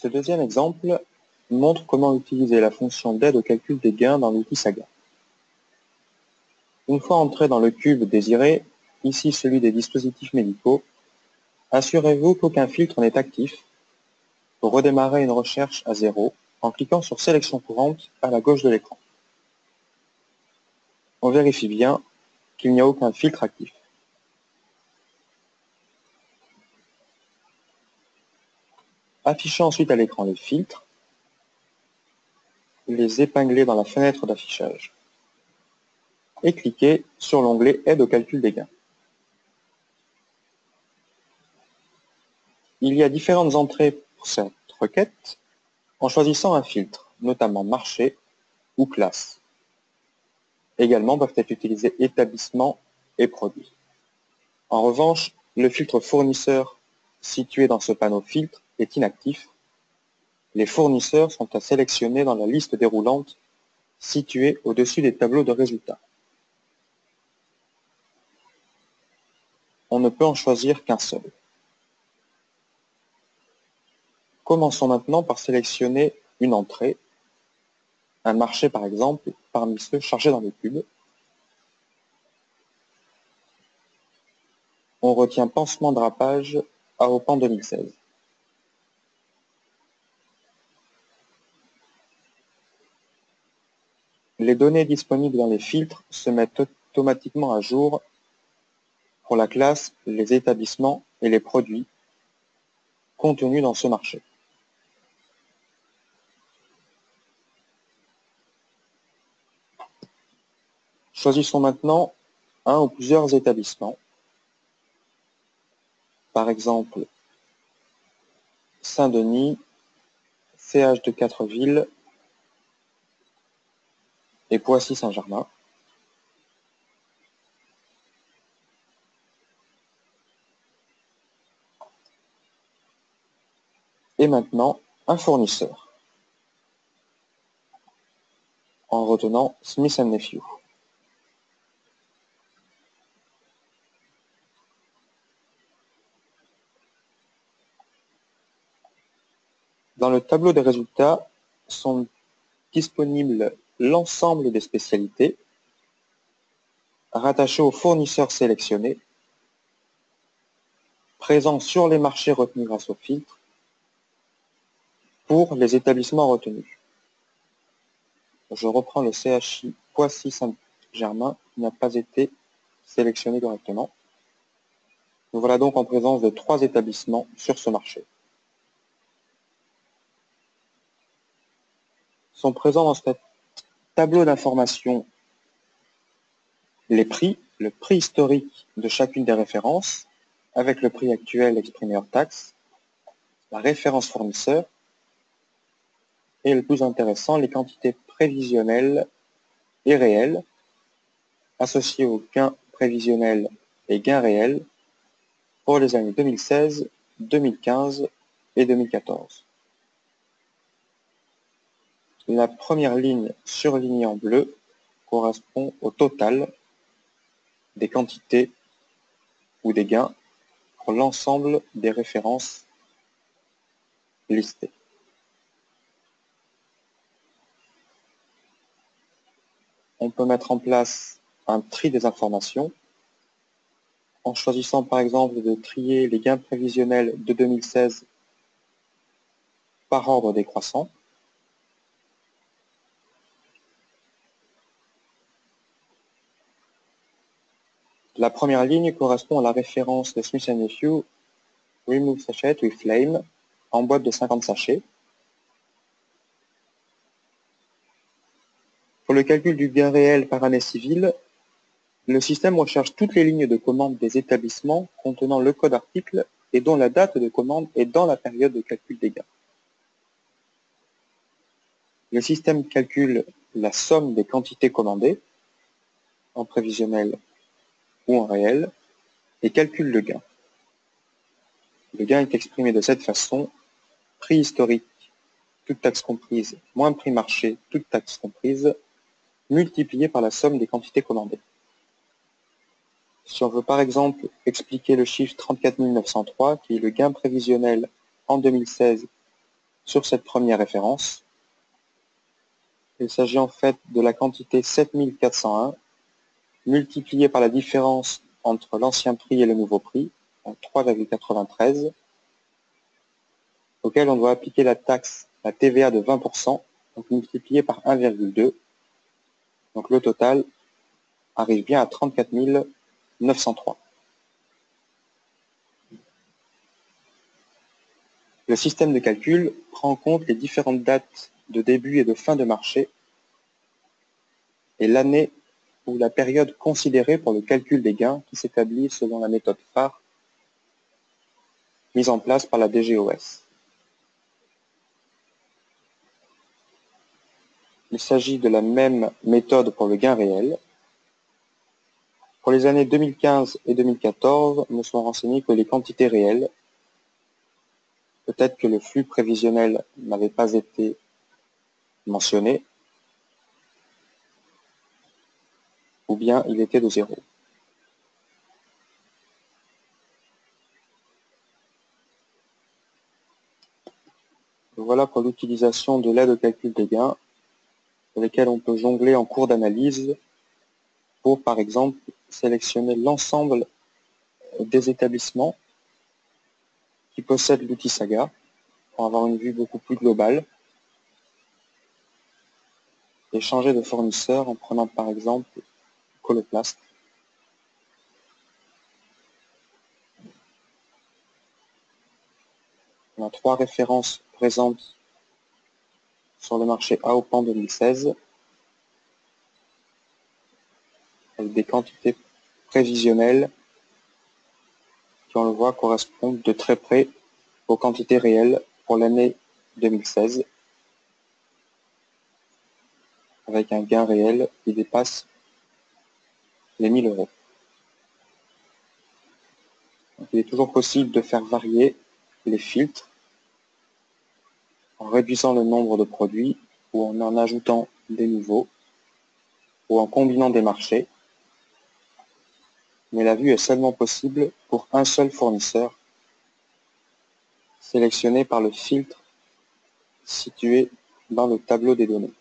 Ce deuxième exemple montre comment utiliser la fonction d'aide au calcul des gains dans l'outil Saga. Une fois entré dans le cube désiré, ici celui des dispositifs médicaux, assurez-vous qu'aucun filtre n'est actif pour redémarrer une recherche à zéro en cliquant sur Sélection courante à la gauche de l'écran. On vérifie bien qu'il n'y a aucun filtre actif. Affichez ensuite à l'écran les filtres, les épingler dans la fenêtre d'affichage et cliquez sur l'onglet Aide au calcul des gains. Il y a différentes entrées pour cette requête en choisissant un filtre, notamment marché ou classe. Également peuvent être utilisés établissement et produit. En revanche, le filtre fournisseur situé dans ce panneau filtre est inactif. Les fournisseurs sont à sélectionner dans la liste déroulante située au-dessus des tableaux de résultats. On ne peut en choisir qu'un seul. Commençons maintenant par sélectionner une entrée, un marché par exemple, parmi ceux chargés dans le cube. On retient pansement drapage à Opan 2016. Les données disponibles dans les filtres se mettent automatiquement à jour pour la classe, les établissements et les produits contenus dans ce marché. Choisissons maintenant un ou plusieurs établissements. Par exemple, Saint-Denis, CH de 4 villes et Poissy-Saint-Germain. Et maintenant, un fournisseur, en retenant Smith & Nephew. Dans le tableau des résultats sont disponibles l'ensemble des spécialités rattachées au fournisseur sélectionné, présents sur les marchés retenus grâce au filtre, pour les établissements retenus. Je reprends le CHI Poissy-Saint-Germain qui n'a pas été sélectionné correctement. Nous voilà donc en présence de 3 établissements sur ce marché. Sont présents dans ce tableau d'information les prix, le prix historique de chacune des références, avec le prix actuel exprimé hors taxe, la référence fournisseur, et le plus intéressant, les quantités prévisionnelles et réelles, associées aux gains prévisionnels et gains réels pour les années 2016, 2015 et 2014. La première ligne surlignée en bleu correspond au total des quantités ou des gains pour l'ensemble des références listées. On peut mettre en place un tri des informations en choisissant par exemple de trier les gains prévisionnels de 2016 par ordre décroissant. La première ligne correspond à la référence de Smith & Nephew Remove Sachet with Flame en boîte de 50 sachets. Pour le calcul du gain réel par année civile, le système recherche toutes les lignes de commande des établissements contenant le code article et dont la date de commande est dans la période de calcul des gains. Le système calcule la somme des quantités commandées, en prévisionnel ou en réel, et calcule le gain. Le gain est exprimé de cette façon: prix historique, toute taxe comprise, moins prix marché, toute taxe comprise, multiplié par la somme des quantités commandées. Si on veut par exemple expliquer le chiffre 34 903, qui est le gain prévisionnel en 2016 sur cette première référence. Il s'agit en fait de la quantité 7401 multipliée par la différence entre l'ancien prix et le nouveau prix, donc 3,93, auquel on doit appliquer la taxe, la TVA de 20%, donc multipliée par 1,2. Donc le total arrive bien à 34 903. Le système de calcul prend en compte les différentes dates de début et de fin de marché et l'année ou la période considérée pour le calcul des gains qui s'établit selon la méthode phare mise en place par la DGOS. Il s'agit de la même méthode pour le gain réel. Pour les années 2015 et 2014, ne sont renseignées que les quantités réelles. Peut-être que le flux prévisionnel n'avait pas été mentionné, ou bien il était de 0. Voilà pour l'utilisation de l'aide au calcul des gains, sur lesquels on peut jongler en cours d'analyse pour, par exemple, sélectionner l'ensemble des établissements qui possèdent l'outil Saga, pour avoir une vue beaucoup plus globale, et changer de fournisseur en prenant par exemple Coloplast. On a 3 références présentes sur le marché AOPAN 2016, avec des quantités prévisionnelles qui, on le voit, correspondent de très près aux quantités réelles pour l'année 2016, avec un gain réel qui dépasse les 1000 euros. Donc, il est toujours possible de faire varier les filtres en réduisant le nombre de produits ou en ajoutant des nouveaux ou en combinant des marchés. Mais la vue est seulement possible pour un seul fournisseur, sélectionné par le filtre situé dans le tableau des données.